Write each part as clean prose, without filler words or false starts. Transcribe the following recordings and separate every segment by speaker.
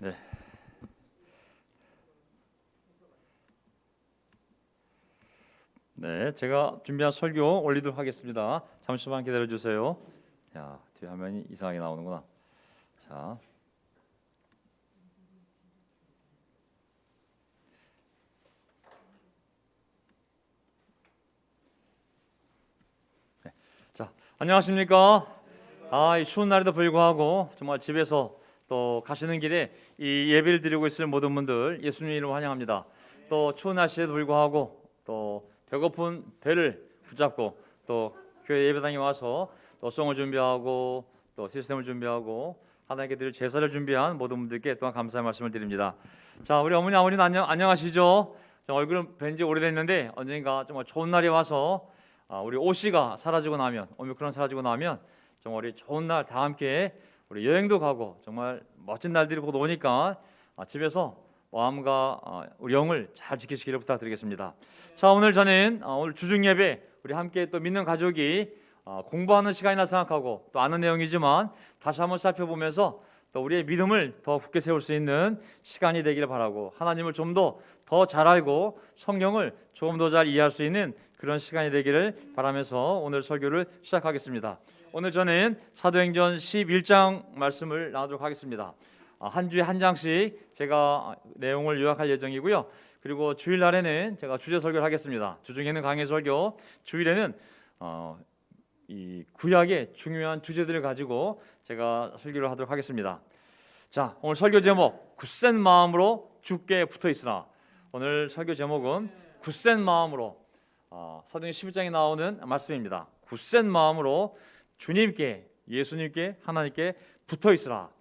Speaker 1: 네. 네, 제가 준비한 설교 올리도록 하겠습니다. 잠시만 기다려 주세요. 야, 뒤에 화면이 이상하게 나오는구나. 자, 안녕하십니까? 이 추운 날에도 불구하고 정말 집에서 또 가시는 길에 이 예배를 드리고 있을 모든 분들 예수님 이름으로 환영합니다. 또 추운 날씨에도 불구하고 또 배고픈 배를 붙잡고 또 교회 예배당에 와서 또 송을 준비하고 또 시스템을 준비하고 하나님께 드릴 제사를 준비한 모든 분들께 또한 감사의 말씀을 드립니다. 자, 우리 어머니 아버님 안녕하시죠? 얼굴은 뵌지 오래됐는데 언젠가 정말 좋은 날이 와서 우리 오씨가 사라지고 나면, 오미크론 사라지고 나면 정말 우리 좋은 날 다 함께 우리 여행도 가고 정말 멋진 날들이 곧 오니까 집에서 마음과 우리 영을 잘 지키시기를 부탁드리겠습니다. 자, 오늘 저는 오늘 주중 예배 우리 함께 또 믿는 가족이 공부하는 시간이라 생각하고 또 아는 내용이지만 다시 한번 살펴보면서 또 우리의 믿음을 더 굳게 세울 수 있는 시간이 되기를 바라고 하나님을 좀 더 잘 알고 성경을 조금 더 잘 이해할 수 있는 그런 시간이 되기를 바라면서 오늘 설교를 시작하겠습니다. 오늘 저는 사도행전 11장 말씀을 나누도록 하겠습니다. 한 주에 한 장씩 제가 내용을 요약할 예정이고요. 그리고 주일날에는 제가 주제 설교를 하겠습니다. 주중에는 강해 설교, 주일에는 이 구약의 중요한 주제들을 가지고 제가 설교를 하도록 하겠습니다. 자, 오늘 설교 제목 굳센 마음으로 주께 붙어 있으라. 오늘 설교 제목은 굳센 마음으로 사도행전 11장에 나오는 말씀입니다. 굳센 마음으로 주님께, 예수님께, 하나님께 붙어 있으라.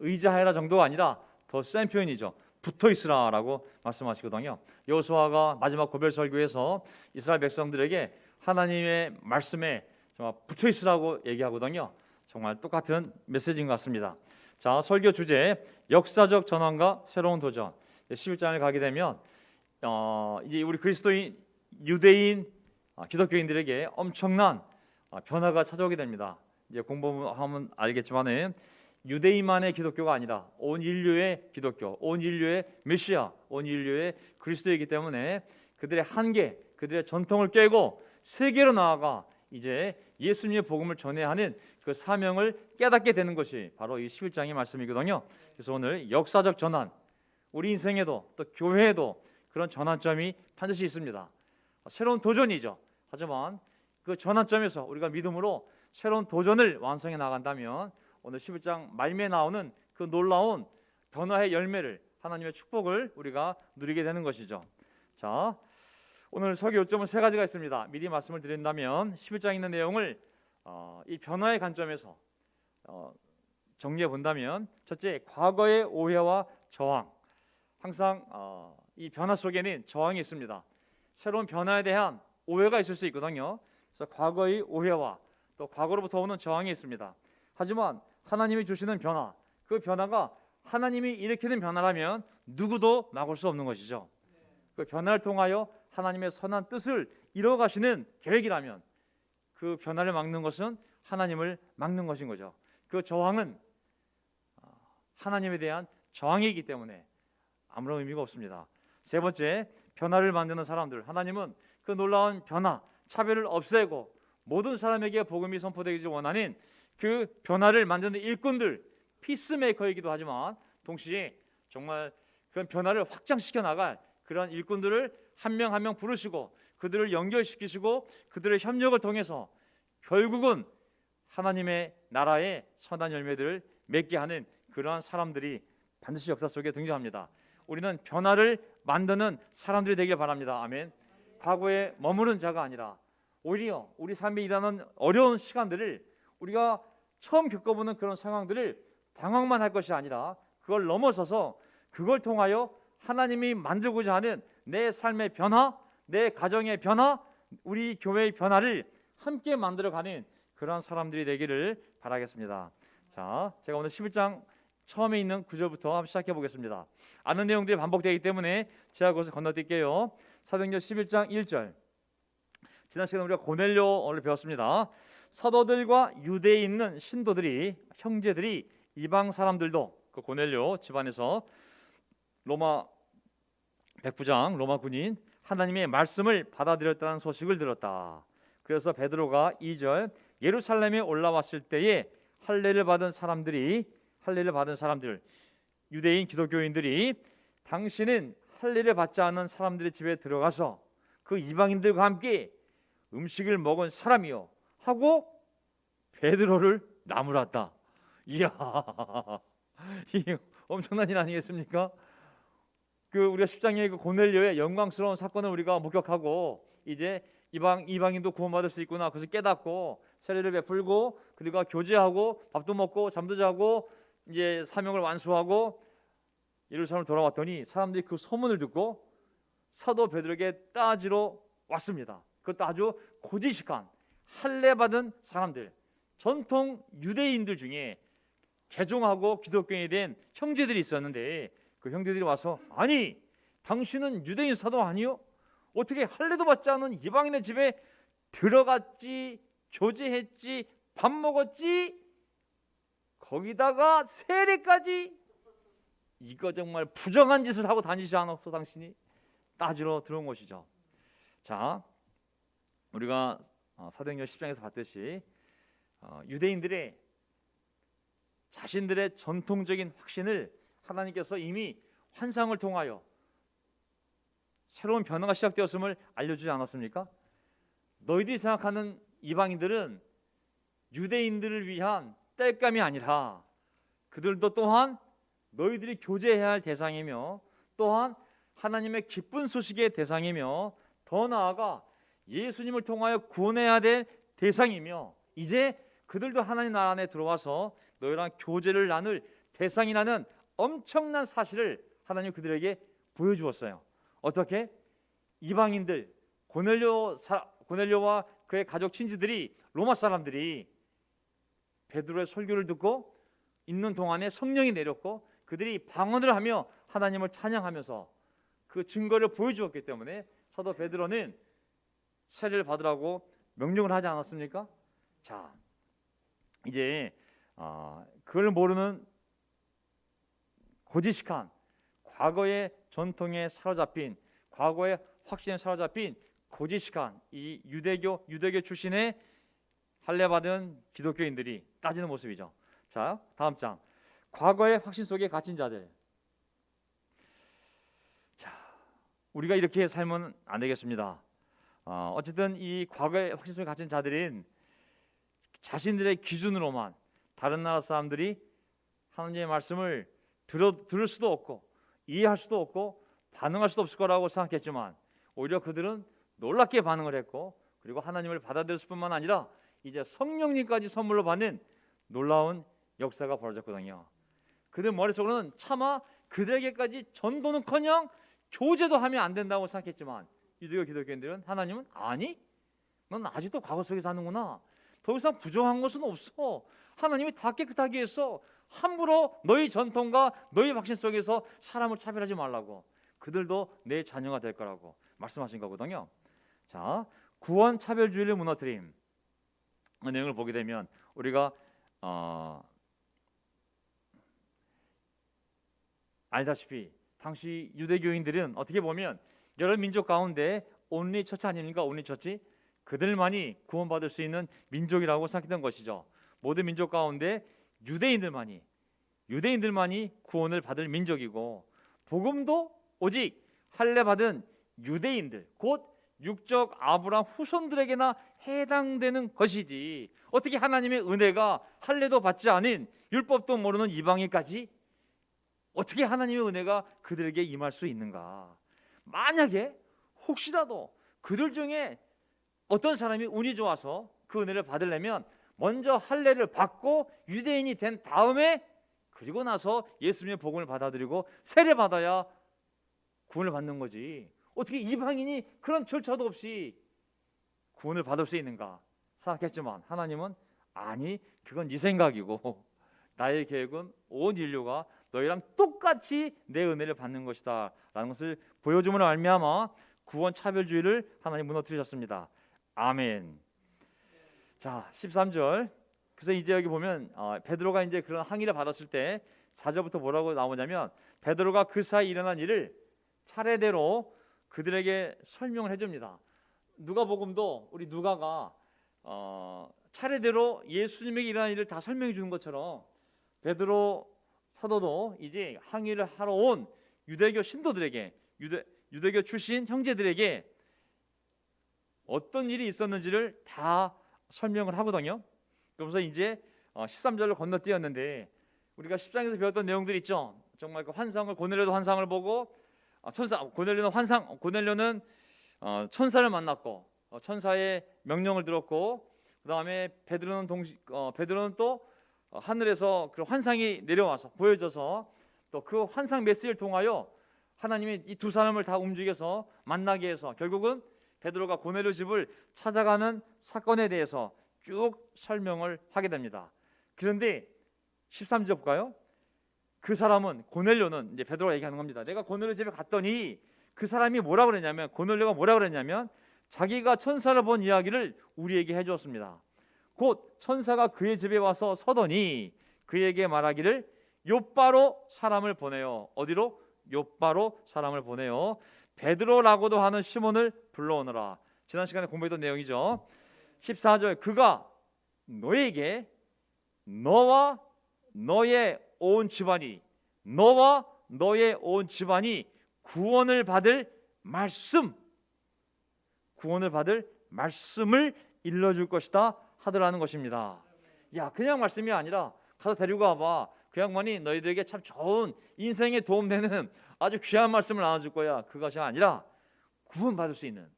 Speaker 1: 의지하여라 정도가 아니라 더 센 표현이죠. 붙어 있으라라고 말씀하시거든요. 여호수아가 마지막 고별 설교에서 이스라엘 백성들에게 하나님의 말씀에 정말 붙어 있으라고 얘기하거든요. 정말 똑같은 메시지인 것 같습니다. 자, 설교 주제 역사적 전환과 새로운 도전. 11장을 가게 되면 이제 우리 그리스도인 유대인 기독교인들에게 엄청난 변화가 찾아오게 됩니다. 이제 공부하면 알겠지만은 유대인만의 기독교가 아니라 온 인류의 기독교, 온 인류의 메시아, 온 인류의 그리스도이기 때문에 그들의 한계, 그들의 전통을 깨고 세계로 나아가 이제 예수님의 복음을 전해야 하는 그 사명을 깨닫게 되는 것이 바로 이 11장의 말씀이거든요. 그래서 오늘 역사적 전환, 우리 인생에도 또 교회에도 그런 전환점이 반드시 있습니다. 새로운 도전이죠. 하지만 그 전환점에서 우리가 믿음으로 새로운 도전을 완성해 나간다면 오늘 11장 말미에 나오는 그 놀라운 변화의 열매를, 하나님의 축복을 우리가 누리게 되는 것이죠. 자, 오늘 설교 요점은 세 가지가 있습니다. 미리 말씀을 드린다면 11장에 있는 내용을 이 변화의 관점에서 정리해 본다면, 첫째, 과거의 오해와 저항. 항상 이 변화 속에는 저항이 있습니다. 새로운 변화에 대한 오해가 있을 수 있거든요. 그래서 과거의 오해와 또 과거로부터 오는 저항이 있습니다. 하지만 하나님이 주시는 변화, 그 변화가 하나님이 일으키는 변화라면 누구도 막을 수 없는 것이죠. 그 변화를 통하여 하나님의 선한 뜻을 이뤄가시는 계획이라면 그 변화를 막는 것은 하나님을 막는 것인 거죠. 그 저항은 하나님에 대한 저항이기 때문에 아무런 의미가 없습니다. 세 번째, 변화를 만드는 사람들. 하나님은 그 놀라운 변화, 차별을 없애고 모든 사람에게 복음이 선포되기 원하는 그 변화를 만드는 일꾼들, 피스메이커이기도 하지만 동시에 정말 그런 변화를 확장시켜 나갈 그런 일꾼들을 한 명 한 명 부르시고 그들을 연결시키시고 그들의 협력을 통해서 결국은 하나님의 나라의 선한 열매들을 맺게 하는 그러한 사람들이 반드시 역사 속에 등장합니다. 우리는 변화를 만드는 사람들이 되길 바랍니다. 아멘. 과거에 머무는 자가 아니라 오히려 우리 삶에 일하는 어려운 시간들을 우리가 처음 겪어보는 그런 상황들을 당황만 할 것이 아니라 그걸 넘어서서 그걸 통하여 하나님이 만들고자 하는 내 삶의 변화, 내 가정의 변화, 우리 교회의 변화를 함께 만들어가는 그런 사람들이 되기를 바라겠습니다. 자, 제가 오늘 11장 처음에 있는 구절부터 한번 시작해 보겠습니다. 아는 내용들이 반복되기 때문에 제가 그것을 건너뛸게요. 사도행전 11장 1절. 지난 시간에 우리가 고넬료를 배웠습니다. 사도들과 유대에 있는 신도들이, 형제들이, 이방 사람들도 그 고넬료 집안에서 로마 백부장, 로마 군인 하나님의 말씀을 받아들였다는 소식을 들었다. 그래서 베드로가 2절 예루살렘에 올라왔을 때에 할례를 받은 사람들, 유대인 기독교인들이 당신은 할례를 받지 않은 사람들의 집에 들어가서 그 이방인들과 함께 음식을 먹은 사람이요 하고 베드로를 나무랐다. 이야, 이 엄청난 일 아니겠습니까? 그 우리가 10장의 그 고넬료의 영광스러운 사건을 우리가 목격하고 이제 이방인도 구원받을 수 있구나. 그래서 깨닫고 세례를 베풀고 그들과 교제하고 밥도 먹고 잠도 자고 이제 사명을 완수하고 예루살렘 돌아왔더니 사람들이 그 소문을 듣고 사도 베드로에게 따지러 왔습니다. 그것도 아주 고지식한 할례 받은 사람들, 전통 유대인들 중에 개종하고 기독교인이 된 형제들이 있었는데 그 형제들이 와서 아니 당신은 유대인 사도 아니요? 어떻게 할례도 받지 않은 이방인의 집에 들어갔지, 교제했지, 밥 먹었지, 거기다가 세례까지, 이거 정말 부정한 짓을 하고 다니지 않았어 당신이? 따지러 들어온 것이죠. 자, 우리가 사도행전 10장에서 봤듯이 유대인들의 자신들의 전통적인 확신을 하나님께서 이미 환상을 통하여 새로운 변화가 시작되었음을 알려주지 않았습니까? 너희들이 생각하는 이방인들은 유대인들을 위한 땔감이 아니라 그들도 또한 너희들이 교제해야 할 대상이며 또한 하나님의 기쁜 소식의 대상이며 더 나아가 예수님을 통하여 구원해야 될 대상이며 이제 그들도 하나님 나라 안에 들어와서 너희랑 교제를 나눌 대상이라는 엄청난 사실을 하나님 그들에게 보여주었어요. 어떻게? 이방인들 고넬료와 그의 가족 친지들이 로마 사람들이 베드로의 설교를 듣고 있는 동안에 성령이 내렸고 그들이 방언을 하며 하나님을 찬양하면서 그 증거를 보여주었기 때문에 사도 베드로는 세례를 받으라고 명령을 하지 않았습니까? 자, 이제 그걸 모르는 고지식한 과거의 전통에 사로잡힌 과거의 확신에 사로잡힌 고지식한 이 유대교 출신의 할례 받은 기독교인들이 따지는 모습이죠. 자, 다음 장. 과거의 확신 속에 갇힌 자들. 자, 우리가 이렇게 살면 안 되겠습니다. 어쨌든 이 과거의 확신 속에 갇힌 자들은 자신들의 기준으로만 다른 나라 사람들이 하나님의 말씀을 들을 수도 없고 이해할 수도 없고 반응할 수도 없을 거라고 생각했지만 오히려 그들은 놀랍게 반응을 했고 그리고 하나님을 받아들였을 뿐만 아니라 이제 성령님까지 선물로 받는 놀라운 역사가 벌어졌거든요. 그들 머릿속으로는 차마 그들에게까지 전도는커녕 교제도 하면 안 된다고 생각했지만 유대교 기독교인들은 하나님은 아니, 넌 아직도 과거 속에 사는구나. 더 이상 부정한 것은 없어. 하나님이 다 깨끗하게 했어. 함부로 너희 전통과 너희 확신 속에서 사람을 차별하지 말라고. 그들도 내 자녀가 될 거라고 말씀하신 거거든요. 자, 구원 차별주의를 무너뜨림. 그 내용을 보게 되면 우리가 알다시피 당시 유대교인들은 어떻게 보면 여러 민족 가운데 온리 처치 아닙니까? 온리 처치. 그들만이 구원받을 수 있는 민족이라고 생각했던 것이죠. 모든 민족 가운데 유대인들만이 구원을 받을 민족이고 복음도 오직 할례 받은 유대인들 곧 육적 아브라함 후손들에게나 해당되는 것이지 어떻게 하나님의 은혜가 할례도 받지 않은 율법도 모르는 이방인까지 어떻게 하나님의 은혜가 그들에게 임할 수 있는가? 만약에 혹시라도 그들 중에 어떤 사람이 운이 좋아서 그 은혜를 받으려면 먼저 할례를 받고 유대인이 된 다음에 그리고 나서 예수님의 복음을 받아들이고 세례 받아야 구원을 받는 거지. 어떻게 이방인이 그런 절차도 없이 구원을 받을 수 있는가 생각했지만 하나님은 아니, 그건 네 생각이고 나의 계획은 온 인류가 너희랑 똑같이 내 은혜를 받는 것이다 라는 것을 보여줌으로 말미암아 구원 차별주의를 하나님 무너뜨리셨습니다. 아멘. 자, 13절. 그래서 이제 여기 보면 베드로가 이제 그런 항의를 받았을 때 4절부터 뭐라고 나오냐면 베드로가 그 사이 일어난 일을 차례대로 그들에게 설명을 해줍니다. 누가복음도 우리 누가가 차례대로 예수님에게 일어난 일을 다 설명해 주는 것처럼 베드로 사도도 이제 항의를 하러 온 유대교 신도들에게 유대교 출신 형제들에게 어떤 일이 있었는지를 다 설명을 하거든요. 그래서 이제 13절로 건너뛰었는데 우리가 10장에서 배웠던 내용들 있죠. 정말 그 환상을 고넬료도 환상을 보고 고넬료는 천사를 만났고 천사의 명령을 들었고 그다음에 베드로는 또 하늘에서 그 환상이 내려와서 보여져서 또 그 환상 메시지를 통하여 하나님이 이 두 사람을 다 움직여서 만나게 해서 결국은 베드로가 고넬료 집을 찾아가는 사건에 대해서 쭉 설명을 하게 됩니다. 그런데 13절 볼까요? 그 사람은 고넬료는 이제 베드로가 얘기하는 겁니다. 내가 고넬료 집에 갔더니 그 사람이 뭐라 그랬냐면 고넬료가 뭐라 그랬냐면 자기가 천사를 본 이야기를 우리에게 해주었습니다. 곧 천사가 그의 집에 와서 서더니 그에게 말하기를 요바로 사람을 보내요. 어디로? 요바로 사람을 보내요. 베드로라고도 하는 시몬을 불러오너라. 지난 시간에 공부했던 내용이죠. 14절 그가 너에게 너와 너의 온 집안이 구원을 받을 말씀을 일러줄 것이다 하더라는 것입니다. 야, 그냥 말씀이 아니라 가서 데리고 와봐. 그 양반이 너희들에게 참 좋은 인생에 도움되는 아주 귀한 말씀을 나눠줄 거야. 그것이 아니라 구원받을 수 있는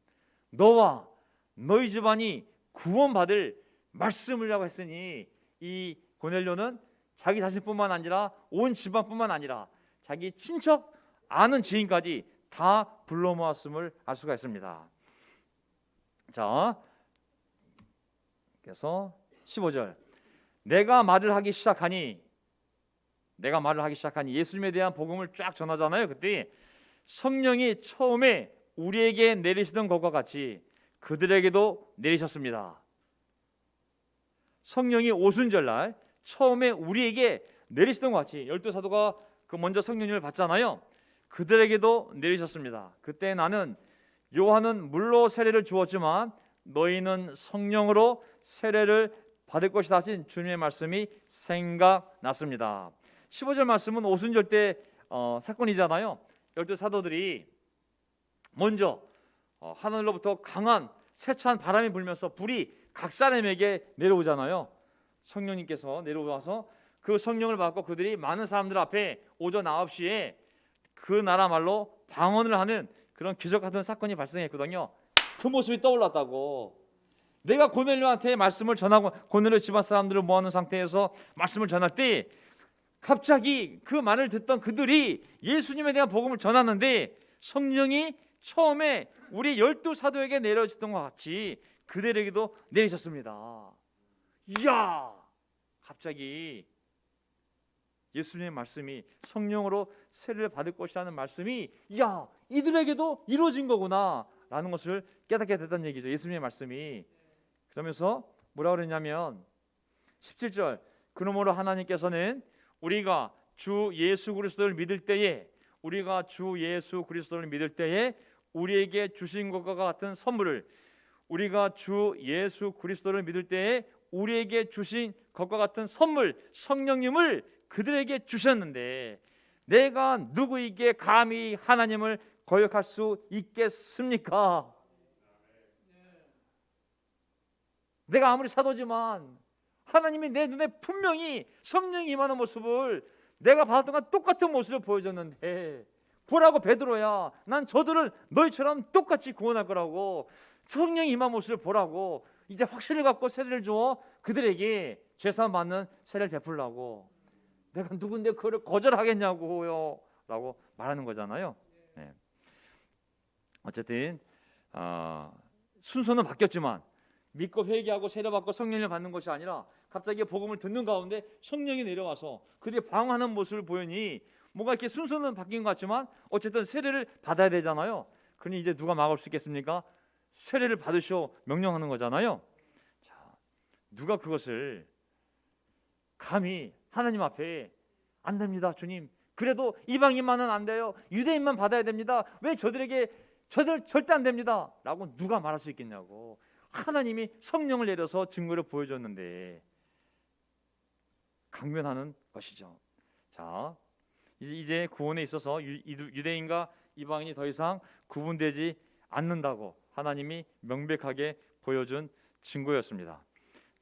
Speaker 1: 너와 너희 집안이 구원받을 말씀이라고 했으니 이 고넬료는 자기 자신뿐만 아니라 온 집안뿐만 아니라 자기 친척 아는 지인까지 다 불러 모았음을 알 수가 있습니다. 자, 그래서 15절 내가 말을 하기 시작하니 예수님에 대한 복음을 쫙 전하잖아요. 그때 성령이 처음에 우리에게 내리시던 것과 같이 그들에게도 내리셨습니다. 성령이 오순절날 처음에 우리에게 내리시던 것 같이 12사도가 그 먼저 성령님을 받잖아요. 그들에게도 내리셨습니다. 그때 나는 요한은 물로 세례를 주었지만 너희는 성령으로 세례를 받을 것이다 하신 주님의 말씀이 생각났습니다. 15절 말씀은 오순절 때 사건이잖아요. 12사도들이 먼저 하늘로부터 강한 세찬 바람이 불면서 불이 각 사람에게 내려오잖아요. 성령님께서 내려와서 그 성령을 받고 그들이 많은 사람들 앞에 오전 9시에 그 나라 말로 방언을 하는 그런 기적 같은 사건이 발생했거든요. 그 모습이 떠올랐다고. 내가 고넬료한테 말씀을 전하고 고넬료 집안 사람들을 모아놓은 상태에서 말씀을 전할 때 갑자기 그 말을 듣던 그들이 예수님에 대한 복음을 전하는데 성령이 처음에 우리 12사도에게 내려졌던 것 같이 그들에게도 내리셨습니다. 이야, 갑자기 예수님의 말씀이 성령으로 세례를 받을 것이라는 말씀이 야, 이들에게도 이루어진 거구나 라는 것을 깨닫게 됐다는 얘기죠. 예수님의 말씀이. 그러면서 뭐라 그랬냐면 17절 그러므로 하나님께서는 우리가 주 예수 그리스도를 믿을 때에 우리에게 주신 것과 같은 선물을 성령님을 그들에게 주셨는데 내가 누구에게 감히 하나님을 거역할 수 있겠습니까? 내가 아무리 사도지만 하나님이 내 눈에 분명히 성령이 임하는 모습을 내가 받았던 것 똑같은 모습을 보여줬는데 보라고 베드로야, 난 저들을 너희처럼 똑같이 구원할 거라고 성령이 임한 모습을 보라고 이제 확신을 갖고 세례를 줘 그들에게 죄사함 받는 세례를 베풀라고 내가 누군데 그걸 거절하겠냐고요 라고 말하는 거잖아요. 네. 어쨌든 순서는 바뀌었지만 믿고 회개하고 세례받고 성령을 받는 것이 아니라 갑자기 복음을 듣는 가운데 성령이 내려와서 그들이 방황하는 모습을 보이니 뭔가 이렇게 순서는 바뀐 것 같지만 어쨌든 세례를 받아야 되잖아요. 그러니 이제 누가 막을 수 있겠습니까? 세례를 받으시오 명령하는 거잖아요. 자, 누가 그것을 감히 하나님 앞에 안 됩니다, 주님. 그래도 이방인만은 안 돼요. 유대인만 받아야 됩니다. 왜 저들 절대 안 됩니다. 라고 누가 말할 수 있겠냐고. 하나님이 성령을 내려서 증거를 보여줬는데 강변하는 것이죠. 자, 이제 구원에 있어서 유대인과 이방인이 더 이상 구분되지 않는다고 하나님이 명백하게 보여준 증거였습니다.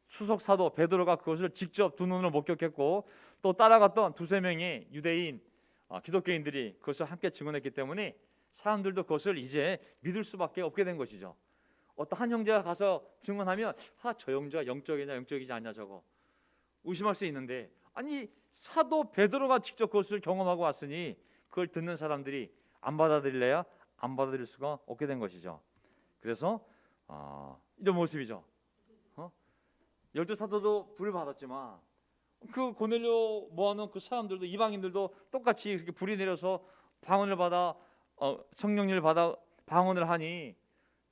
Speaker 1: 수석 사도 베드로가 그것을 직접 두 눈으로 목격했고 또 따라갔던 두세 명의 유대인 기독교인들이 그것을 함께 증언했기 때문에 사람들도 그것을 이제 믿을 수밖에 없게 된 것이죠. 어떤 한 형제가 가서 증언하면 저 형제가 영적이냐 영적이지 않냐 저거 의심할 수 있는데, 아니 사도 베드로가 직접 그것을 경험하고 왔으니 그걸 듣는 사람들이 안 받아들일래야 안 받아들일 수가 없게 된 것이죠. 그래서 이런 모습이죠. 열두 사도도 불을 받았지만 그 고넬료 모아놓은 그 사람들도 이방인들도 똑같이 이렇게 불이 내려서 방언을 받아 성령님을 받아 방언을 하니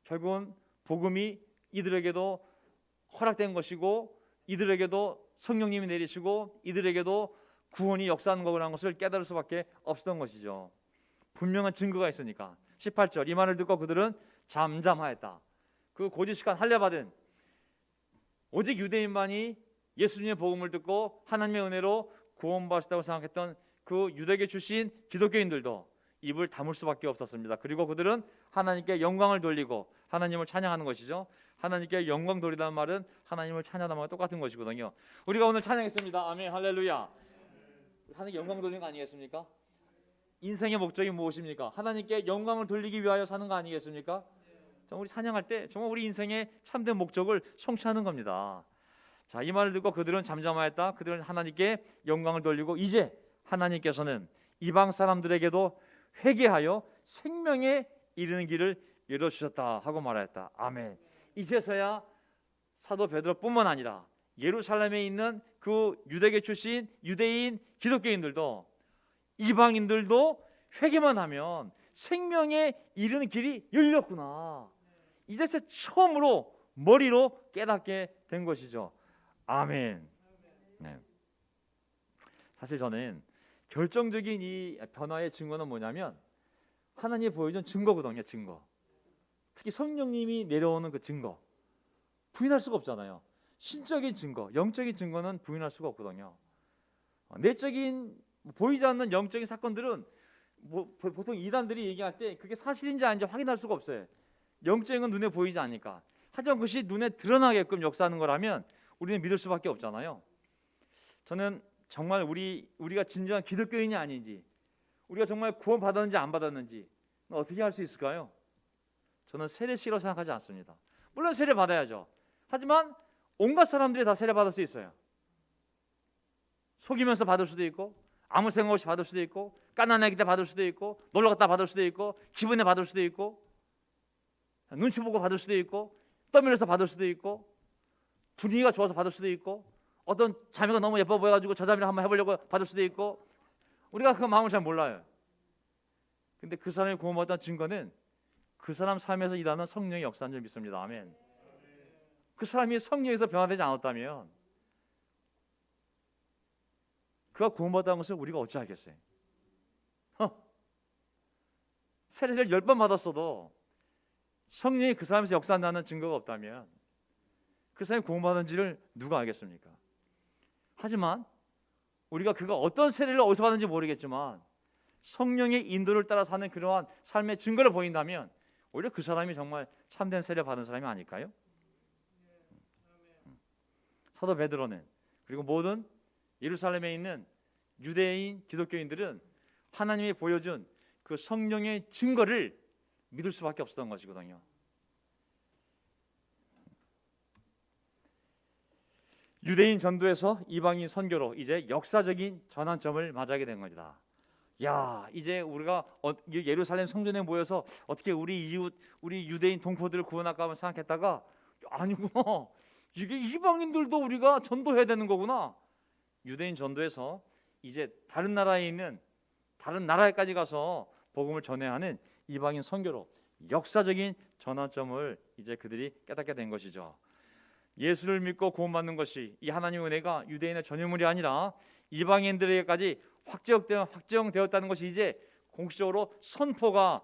Speaker 1: 결국은 복음이 이들에게도 허락된 것이고 이들에게도 성령님이 내리시고 이들에게도 구원이 역사하는 거라는 것을 깨달을 수밖에 없었던 것이죠. 분명한 증거가 있으니까. 18절 이 말을 듣고 그들은 잠잠하였다. 그 고지식한 할례받은 오직 유대인만이 예수님의 복음을 듣고 하나님의 은혜로 구원받았다고 생각했던 그 유대계 출신 기독교인들도 입을 다물 수밖에 없었습니다. 그리고 그들은 하나님께 영광을 돌리고 하나님을 찬양하는 것이죠. 하나님께 영광 돌리다는 말은 하나님을 찬양하는 말과 똑같은 것이거든요. 우리가 오늘 찬양했습니다. 아멘, 할렐루야. 하나님께 영광 돌리는 거 아니겠습니까? 인생의 목적이 무엇입니까? 하나님께 영광을 돌리기 위하여 사는 거 아니겠습니까? 정말 우리 찬양할 때 정말 우리 인생의 참된 목적을 성취하는 겁니다. 자, 이 말을 듣고 그들은 잠잠하였다. 그들은 하나님께 영광을 돌리고 이제 하나님께서는 이방 사람들에게도 회개하여 생명에 이르는 길을 열어주셨다 하고 말하였다. 아멘. 이제서야 사도 베드로뿐만 아니라 예루살렘에 있는 그 유대계 출신 유대인 기독교인들도 이방인들도 회개만 하면 생명에 이르는 길이 열렸구나. 이제서 처음으로 머리로 깨닫게 된 것이죠. 아멘. 네. 사실 저는 결정적인 이 변화의 증거는 뭐냐면 하나님이 보여준 증거거든요. 증거. 특히 성령님이 내려오는 그 증거. 부인할 수가 없잖아요. 신적인 증거, 영적인 증거는 부인할 수가 없거든요. 내적인 보이지 않는 영적인 사건들은 보통 이단들이 얘기할 때 그게 사실인지 아닌지 확인할 수가 없어요. 영적인 건 눈에 보이지 않으니까. 하지만 그것이 눈에 드러나게끔 역사하는 거라면 우리는 믿을 수밖에 없잖아요. 저는 정말 우리가 진정한 기독교인이 아닌지, 우리가 정말 구원 받았는지 안 받았는지 어떻게 할 수 있을까요? 저는 세례식이라고 생각하지 않습니다. 물론 세례 받아야죠. 하지만 온갖 사람들이 다 세례 받을 수 있어요. 속이면서 받을 수도 있고, 아무 생각 없이 받을 수도 있고, 깐난애기 때 받을 수도 있고, 놀러 갔다 받을 수도 있고, 기분에 받을 수도 있고, 눈치 보고 받을 수도 있고, 떠밀어서 받을 수도 있고, 분위기가 좋아서 받을 수도 있고, 어떤 자매가 너무 예뻐 보여가지고 저 자매를 한번 해보려고 받을 수도 있고, 우리가 그 마음을 잘 몰라요. 근데 그 사람이 구원받았다는 증거는 그 사람 삶에서 일하는 성령의 역사인 줄 믿습니다. 아멘. 그 사람이 성령에서 변화되지 않았다면 그가 구원받았다는 것을 우리가 어찌 알겠어요? 세례를 10번 받았어도 성령이 그 사람에서 역사한다는 증거가 없다면 그 사람이 구원받은지를 누가 알겠습니까? 하지만 우리가 그가 어떤 세례를 어디서 받는지 모르겠지만 성령의 인도를 따라 사는 그러한 삶의 증거를 보인다면 오히려 그 사람이 정말 참된 세례 받은 사람이 아닐까요? 사도 베드로는 그리고 모든 예루살렘에 있는 유대인 기독교인들은 하나님이 보여준 그 성령의 증거를 믿을 수밖에 없었던 것이거든요. 유대인 전도에서 이방인 선교로 이제 역사적인 전환점을 맞이하게 된 겁니다. 야, 이제 우리가 예루살렘 성전에 모여서 어떻게 우리 이웃, 우리 유대인 동포들을 구원할까 하면 생각했다가 아니구나. 이게 이방인들도 우리가 전도해야 되는 거구나. 유대인 전도에서 이제 다른 나라에 있는 다른 나라에까지 가서 복음을 전해야 하는 이방인 선교로 역사적인 전환점을 이제 그들이 깨닫게 된 것이죠. 예수를 믿고 구원받는 것이 이 하나님의 은혜가 유대인의 전유물이 아니라 이방인들에게까지 확정되었다는 것이 이제 공식적으로 선포가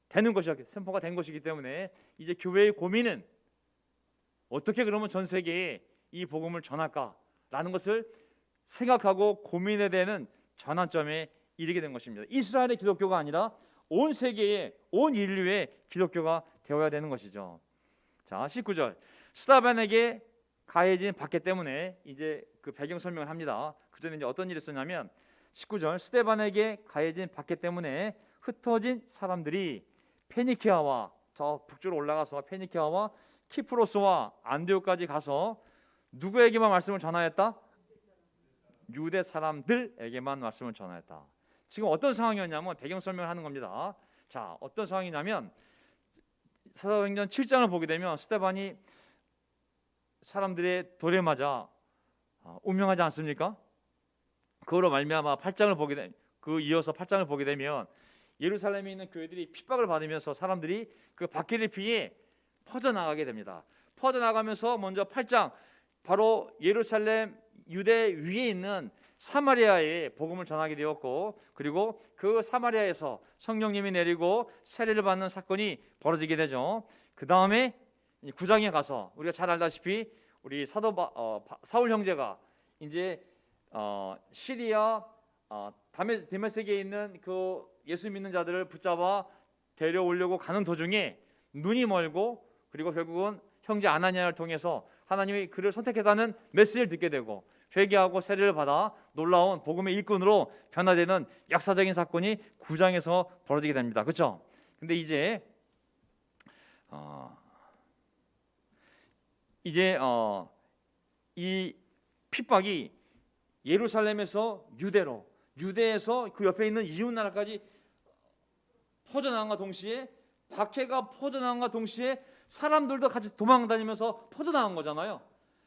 Speaker 1: 된 것이기 때문에 이제 교회의 고민은 어떻게 그러면 전 세계에 이 복음을 전할까라는 것을 생각하고 고민에 대한 전환점에 이르게 된 것입니다. 이스라엘의 기독교가 아니라 온 세계의 온 인류의 기독교가 되어야 되는 것이죠. 자, 19절. 스데반에게 가해진 박해 때문에 이제 그 배경 설명을 합니다. 그 전에 이제 어떤 일이 있었냐면 19절. 스데반에게 가해진 박해 때문에 흩어진 사람들이 페니키아와 저 북쪽으로 올라가서 페니키아와 키프로스와 안디옥까지 가서 누구에게만 말씀을 전하였다? 유대 사람들에게만 말씀을 전하였다. 지금 어떤 상황이었냐면 배경 설명을 하는 겁니다. 자, 어떤 상황이냐면 사도행전 7장을 보게 되면 스데반이 사람들의 돌에 맞아 운명하지 않습니까? 그거로 말미암아 8장을 보게 되면 이어서 8장을 보게 되면 예루살렘에 있는 교회들이 핍박을 받으면서 사람들이 그 박해를 피해 퍼져나가게 됩니다. 퍼져나가면서 먼저 8장 바로 예루살렘 유대 위에 있는 사마리아에 복음을 전하게 되었고, 그리고 그 사마리아에서 성령님이 내리고 세례를 받는 사건이 벌어지게 되죠. 그 다음에 9장에 가서 우리가 잘 알다시피 우리 사울 형제가 이제 시리아 다메섹에 있는 그 예수 믿는 자들을 붙잡아 데려오려고 가는 도중에 눈이 멀고, 그리고 결국은 형제 아나니아를 통해서 하나님이 그를 선택했다는 메시지를 듣게 되고 회개하고 세례를 받아 놀라운 복음의 일꾼으로 변화되는 역사적인 사건이 9장에서 벌어지게 됩니다. 그렇죠? 근데 이제 이 핍박이 예루살렘에서 유대에서 그 옆에 있는 이웃 나라까지 퍼져나간과 동시에 박해가 퍼져나간과 동시에 사람들도 같이 도망다니면서 퍼져나간 거잖아요.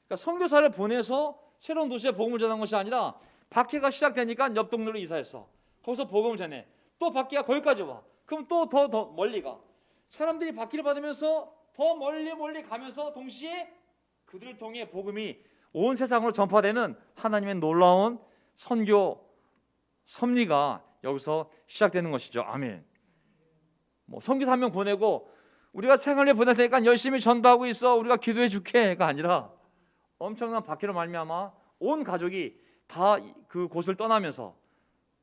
Speaker 1: 그러니까 선교사를 보내서 새로운 도시에 복음을 전한 것이 아니라 박해가 시작되니까 옆 동네로 이사했어. 거기서 복음을 전해. 또 박해가 거기까지 와. 그럼 또 더 멀리 가. 사람들이 박해를 받으면서 더 멀리 가면서 동시에 그들을 통해 복음이 온 세상으로 전파되는 하나님의 놀라운 선교 섭리가 여기서 시작되는 것이죠. 아멘. 선교사 한 명 보내고 우리가 생활에 보낼 테니까 열심히 전도하고 있어, 우리가 기도해 줄게가 아니라 엄청난 박해로 말미암아 온 가족이 다 그 곳을 떠나면서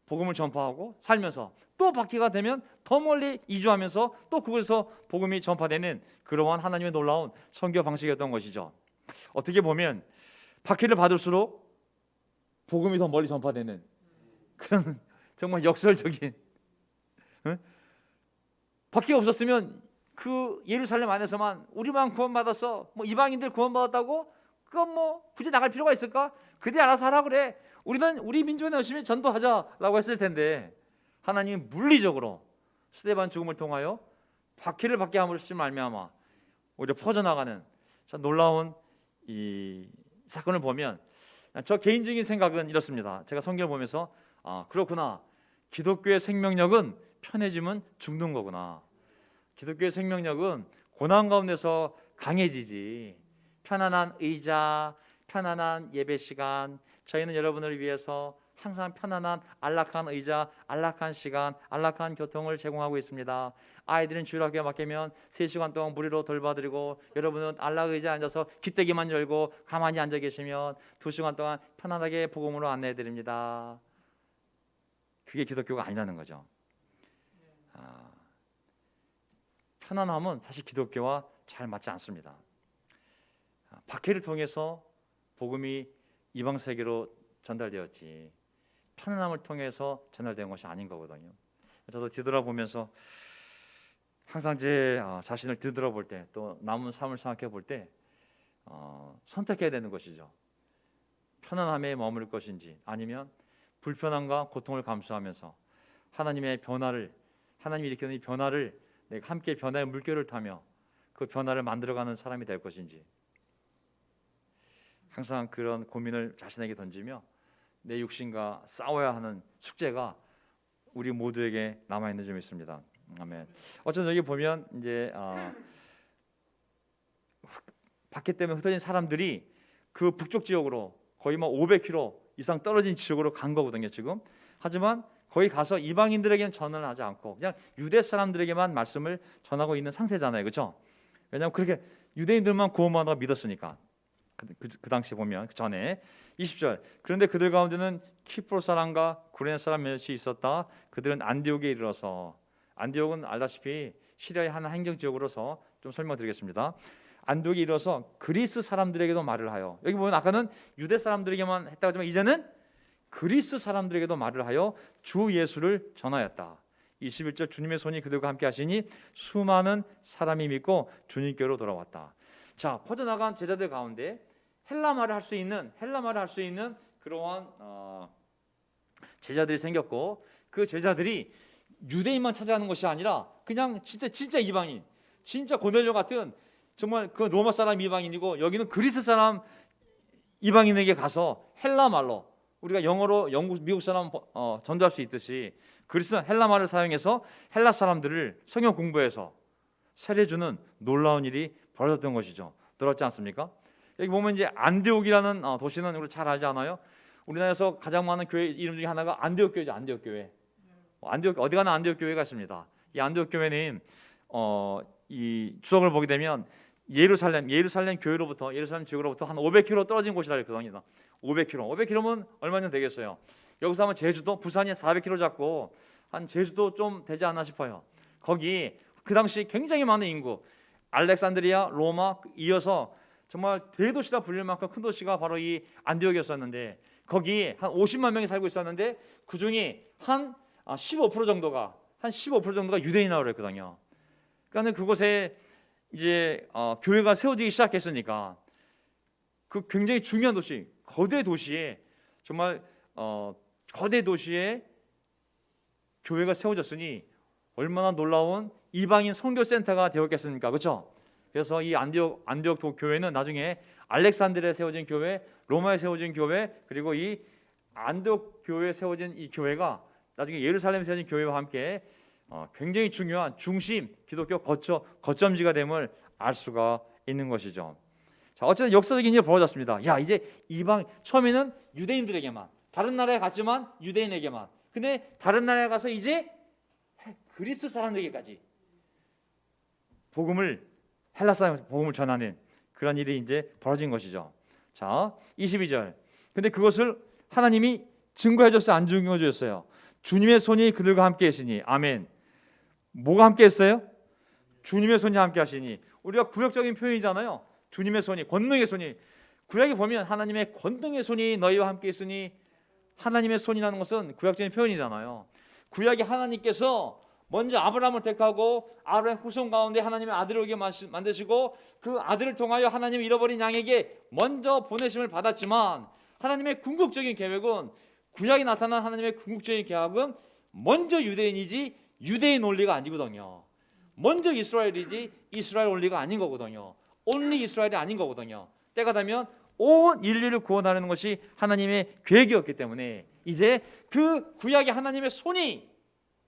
Speaker 1: 복음을 전파하고 살면서 또 박해가 되면 더 멀리 이주하면서 또 그곳에서 복음이 전파되는 그러한 하나님의 놀라운 선교 방식이었던 것이죠. 어떻게 보면 박해를 받을수록 복음이 더 멀리 전파되는 그런 정말 역설적인, 박해가 없었으면 그 예루살렘 안에서만 우리만 구원받았어, 이방인들 구원받았다고 그건 굳이 나갈 필요가 있을까? 그들이 알아서 하라 그래. 우리는 우리 민족에 열심히 전도하자라고 했을 텐데 하나님이 물리적으로 스데반 죽음을 통하여 박해를 받게 함으로써 말미암아 오히려 퍼져나가는 참 놀라운 이 사건을 보면 저 개인적인 생각은 이렇습니다. 제가 성경을 보면서 그렇구나, 기독교의 생명력은 편해지면 죽는 거구나. 기독교의 생명력은 고난 가운데서 강해지지. 편안한 의자, 편안한 예배 시간, 저희는 여러분을 위해서 항상 편안한 안락한 의자, 안락한 시간, 안락한 교통을 제공하고 있습니다. 아이들은 주일학교에 맡기면 3시간 동안 무료로 돌봐드리고 여러분은 안락 의자에 앉아서 귀때기만 열고 가만히 앉아 계시면 2시간 동안 편안하게 복음으로 안내해드립니다. 그게 기독교가 아니라는 거죠. 편안함은 사실 기독교와 잘 맞지 않습니다. 박해를 통해서 복음이 이방 세계로 전달되었지 편안함을 통해서 전달된 것이 아닌 거거든요. 저도 뒤돌아보면서 항상 제 자신을 뒤돌아볼 때, 또 남은 삶을 생각해 볼 때 선택해야 되는 것이죠. 편안함에 머물 것인지 아니면 불편함과 고통을 감수하면서 하나님의 변화를, 하나님이 일으키는 이 변화를 내가 함께 변화의 물결을 타며 그 변화를 만들어가는 사람이 될 것인지 항상 그런 고민을 자신에게 던지며 내 육신과 싸워야 하는 숙제가 우리 모두에게 남아 있는 점이 있습니다. 아멘. 어쨌든 여기 보면 이제 박해 때문에 흩어진 사람들이 그 북쪽 지역으로 거의 500km 이상 떨어진 지역으로 간 거거든요. 지금 하지만 거기 가서 이방인들에게는 전을 하지 않고 그냥 유대 사람들에게만 말씀을 전하고 있는 상태잖아요, 그렇죠? 왜냐하면 그렇게 유대인들만 구원받아 믿었으니까. 그 당시 보면 그 전에 20절 그런데 그들 가운데는 키프로 사람과 구레네 사람 몇이 있었다. 그들은 안디옥에 이르러서 안디옥은 알다시피 시리아의 한 행정 지역으로서 좀 설명드리겠습니다. 안디옥에 이르러서 그리스 사람들에게도 말을 하여 여기 보면 아까는 유대 사람들에게만 했다고 하지만 이제는 그리스 사람들에게도 말을 하여 주 예수를 전하였다. 21절 주님의 손이 그들과 함께 하시니 수많은 사람이 믿고 주님께로 돌아왔다. 자, 퍼져나간 제자들 가운데 헬라 말을 할 수 있는 그러한 제자들이 생겼고 그 제자들이 유대인만 찾아가는 것이 아니라 그냥 진짜 이방인, 진짜 고넬료 같은 정말 그 로마 사람 이방인이고 여기는 그리스 사람 이방인에게 가서 헬라 말로 우리가 영어로 미국 사람 전도할 수 있듯이 그리스 헬라 말을 사용해서 헬라 사람들을 성경 공부해서 세례주는 놀라운 일이 벌어졌던 것이죠. 들었지 않습니까? 여기 보면 이제 안디옥이라는 도시는 우리 잘 알지 않아요? 우리나라에서 가장 많은 교회 이름 중에 하나가 안디옥 교회죠. 안디옥 교회. 안디옥 어디 가나 안디옥 교회가 있습니다. 이 안디옥 교회는 이 추석을 보게 되면 예루살렘 교회로부터 예루살렘 지역으로부터 한 500km 떨어진 곳이라 했거든요. 500km면 얼마나 되겠어요? 여기서 하면 제주도 부산이 400km 잡고 한 제주도 좀 되지 않나 싶어요. 거기 그 당시 굉장히 많은 인구 알렉산드리아, 로마 이어서 정말 대도시라 불릴 만큼 큰 도시가 바로 이 안디옥이었었는데 거기 한 50만 명이 살고 있었는데 그 중에 한 15% 정도가 유대인이라고 그랬거든요. 그러니까 그곳에 이제 교회가 세워지기 시작했으니까 그 굉장히 중요한 도시, 거대 도시에 정말 거대 도시에 교회가 세워졌으니 얼마나 놀라운 이방인 선교 센터가 되었겠습니까? 그렇죠? 그래서 이 안디옥 교회는 나중에 알렉산드리아에 세워진 교회, 로마에 세워진 교회, 그리고 이 안디옥 교회에 세워진 이 교회가 나중에 예루살렘에 세워진 교회와 함께 굉장히 중요한 중심 기독교 거점지가 됨을 알 수가 있는 것이죠. 자, 어쨌든 역사적인 일이 벌어졌습니다. 야, 이제 이방 처음에는 유대인들에게만 다른 나라에 갔지만 유대인에게만. 근데 다른 나라에 가서 이제 그리스 사람들에게까지 헬라 사람 복음을 전하는 그런 일이 이제 벌어진 것이죠. 자, 22절. 근데 그것을 하나님이 증거해 줬어요, 안 증거해 줬어요? 주님의 손이 그들과 함께 하시니. 아멘. 뭐가 함께 했어요? 주님의 손이 함께 하시니. 우리가 구약적인 표현이잖아요. 주님의 손이, 권능의 손이. 구약에 보면 하나님의 권능의 손이 너희와 함께 있으니 하나님의 손이라는 것은 구약적인 표현이잖아요. 구약에 하나님께서 먼저 아브라함을 택하고 아브라함 후손 가운데 하나님의 아들을 오게 만드시고 그 아들을 통하여 하나님의 잃어버린 양에게 먼저 보내심을 받았지만 하나님의 궁극적인 계획은 구약에 나타난 하나님의 궁극적인 계획은 먼저 유대인이지 유대인 원리가 아니거든요. 먼저 이스라엘이지 이스라엘 원리가 아닌 거거든요. 온리 이스라엘이 아닌 거거든요. 때가 되면 온 인류를 구원하는 것이 하나님의 계획이었기 때문에 이제 그 구약의 하나님의 손이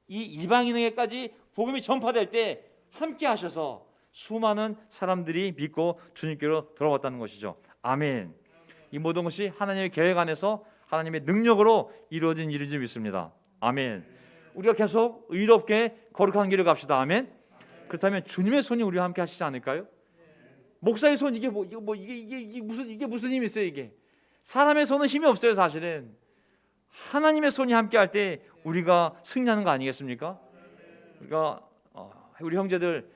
Speaker 1: 이 이방인에게까지 복음이 전파될 때 함께 하셔서 수많은 사람들이 믿고 주님께로 돌아왔다는 것이죠. 아멘. 이 모든 것이 하나님의 계획 안에서 하나님의 능력으로 이루어진 일인 줄 믿습니다. 아멘. 우리가 계속 의롭게 거룩한 길을 갑시다. 아멘. 그렇다면 주님의 손이 우리와 함께 하시지 않을까요? 목사의 손 이게 무슨 힘이 있어요? 이게 사람의 손은 힘이 없어요. 사실은 하나님의 손이 함께 할 때 우리가 승리하는 거 아니겠습니까? 우리 형제들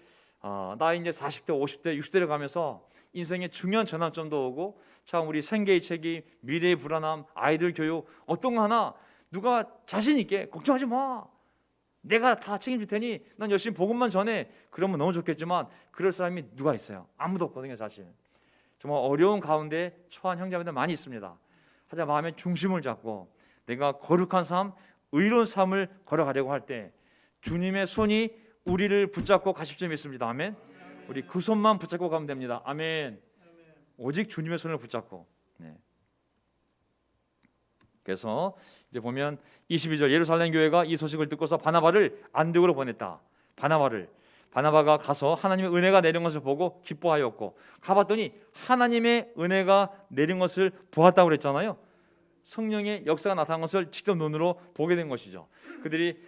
Speaker 1: 나 이제 40대, 50대, 60대를 가면서 인생의 중요한 전환점도 오고 참 우리 생계의 책임, 미래의 불안함, 아이들 교육 어떤 거 하나 누가 자신 있게 걱정하지 마. 내가 다 책임질 테니 난 열심히 복음만 전해. 그러면 너무 좋겠지만 그럴 사람이 누가 있어요? 아무도 없거든요. 사실 정말 어려운 가운데 처한 형제들 많이 있습니다. 하지만 마음의 중심을 잡고 내가 거룩한 삶, 의로운 삶을 걸어가려고 할 때 주님의 손이 우리를 붙잡고 가실 줄 믿습니다. 아멘. 우리 그 손만 붙잡고 가면 됩니다. 아멘. 오직 주님의 손을 붙잡고. 네. 그래서 이제 보면 22절 예루살렘 교회가 이 소식을 듣고서 바나바를 안디옥으로 보냈다. 바나바가 가서 하나님의 은혜가 내린 것을 보고 기뻐하였고 가봤더니 하나님의 은혜가 내린 것을 보았다고 그랬잖아요. 성령의 역사가 나타난 것을 직접 눈으로 보게 된 것이죠. 그들이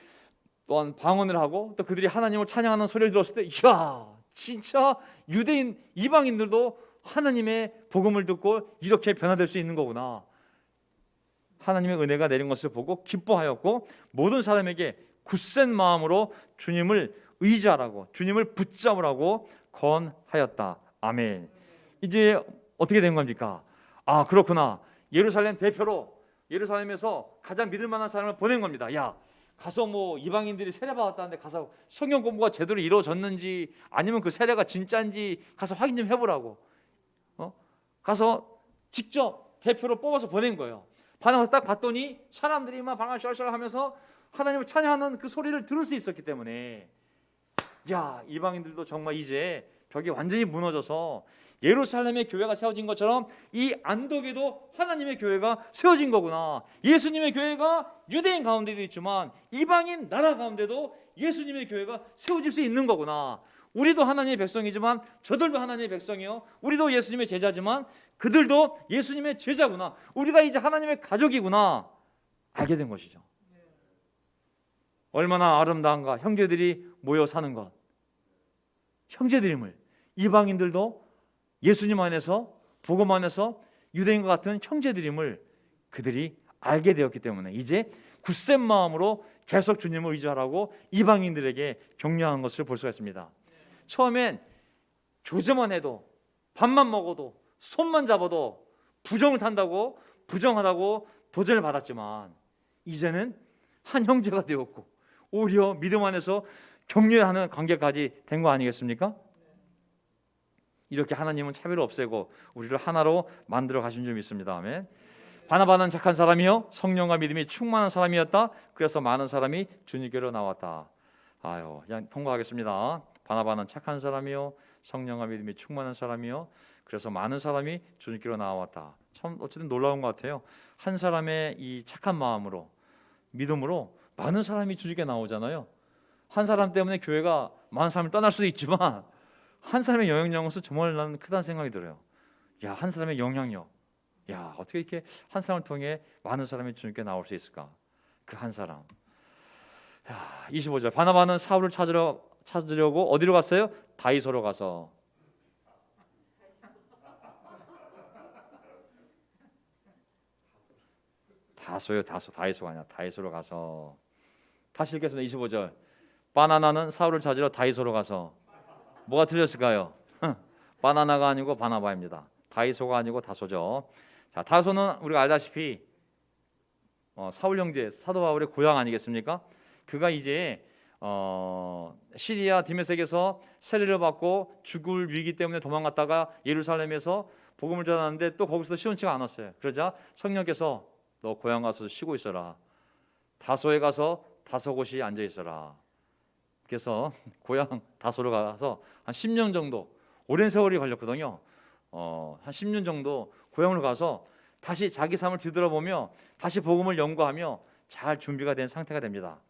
Speaker 1: 또한 방언을 하고 또 그들이 하나님을 찬양하는 소리를 들었을 때, 이야, 진짜 유대인 이방인들도 하나님의 복음을 듣고 이렇게 변화될 수 있는 거구나. 하나님의 은혜가 내린 것을 보고 기뻐하였고 모든 사람에게 굳센 마음으로 주님을 의지하라고, 주님을 붙잡으라고 권하였다. 아멘. 이제 어떻게 된 겁니까? 아, 그렇구나. 예루살렘 대표로 예루살렘에서 가장 믿을 만한 사람을 보낸 겁니다. 야, 가서 뭐 이방인들이 세례 받았다는데 가서 성경 공부가 제대로 이루어졌는지 아니면 그 세례가 진짜인지 가서 확인 좀 해보라고. 가서 직접 대표로 뽑아서 보낸 거예요. 바나바가 딱 봤더니 사람들이 막 방아 쩔쩔 하면서 하나님을 찬양하는 그 소리를 들을 수 있었기 때문에, 야, 이방인들도 정말 이제 벽이 완전히 무너져서 예루살렘의 교회가 세워진 것처럼 이 안독에도 하나님의 교회가 세워진 거구나. 예수님의 교회가 유대인 가운데도 있지만 이방인 나라 가운데도 예수님의 교회가 세워질 수 있는 거구나. 우리도 하나님의 백성이지만 저들도 하나님의 백성이요, 우리도 예수님의 제자지만 그들도 예수님의 제자구나. 우리가 이제 하나님의 가족이구나 알게 된 것이죠. 얼마나 아름다운가. 형제들이 모여 사는 것, 형제들임을, 이방인들도 예수님 안에서, 복음 안에서 유대인과 같은 형제들임을 그들이 알게 되었기 때문에 이제 굳센 마음으로 계속 주님을 의지하라고 이방인들에게 격려하는 것을 볼 수가 있습니다. 처음엔 교제만 해도, 밥만 먹어도, 손만 잡아도 부정을 탄다고, 부정하다고 도전을 받았지만 이제는 한 형제가 되었고 오히려 믿음 안에서 격려하는 관계까지 된 거 아니겠습니까? 이렇게 하나님은 차별을 없애고 우리를 하나로 만들어 가신 줄 믿습니다. 아멘. 바나바는 착한 사람이요 성령과 믿음이 충만한 사람이었다. 그래서 많은 사람이 주님께로 나왔다. 아유, 그냥 통과하겠습니다. 바나바는 착한 사람이요 성령과 믿음이 충만한 사람이요 그래서 많은 사람이 주님께로 나왔다. 참 어쨌든 놀라운 것 같아요. 한 사람의 이 착한 마음으로, 믿음으로 많은 사람이 주님께 나오잖아요. 한 사람 때문에 교회가 많은 사람을 떠날 수도 있지만 한 사람의 영향력은 정말 나는 크다는 생각이 들어요. 야, 한 사람의 영향력, 야, 어떻게 이렇게 한 사람을 통해 많은 사람이 주님께 나올 수 있을까? 그 한 사람. 야, 25절. 바나바는 사울을 찾으려고 어디로 갔어요? 다이소로 가서. 다이소가 아니라 다이소로 가서. 다시 읽겠습니다. 25절. 바나나는 사울을 찾으러 다이소로 가서. 뭐가 틀렸을까요? 바나나가 아니고 바나바입니다. 다이소가 아니고 다소죠. 자, 다소는 우리가 알다시피 사울 형제 사도 바울의 고향 아니겠습니까? 그가 이제 시리아 디메섹에서 세례를 받고 죽을 위기 때문에 도망갔다가 예루살렘에서 복음을 전하는데 또 거기서 시원치가 않았어요. 그러자 성령께서 너 고향 가서 쉬고 있어라. 다소에 가서 다소곳이 앉아 있어라. 그래서 고향 다소로 가서 한 10년 정도, 오랜 세월이 걸렸거든요. 한 10년 정도 고향으로 가서 다시 자기 삶을 뒤돌아보며 다시 복음을 연구하며 잘 준비가 된 상태가 됩니다.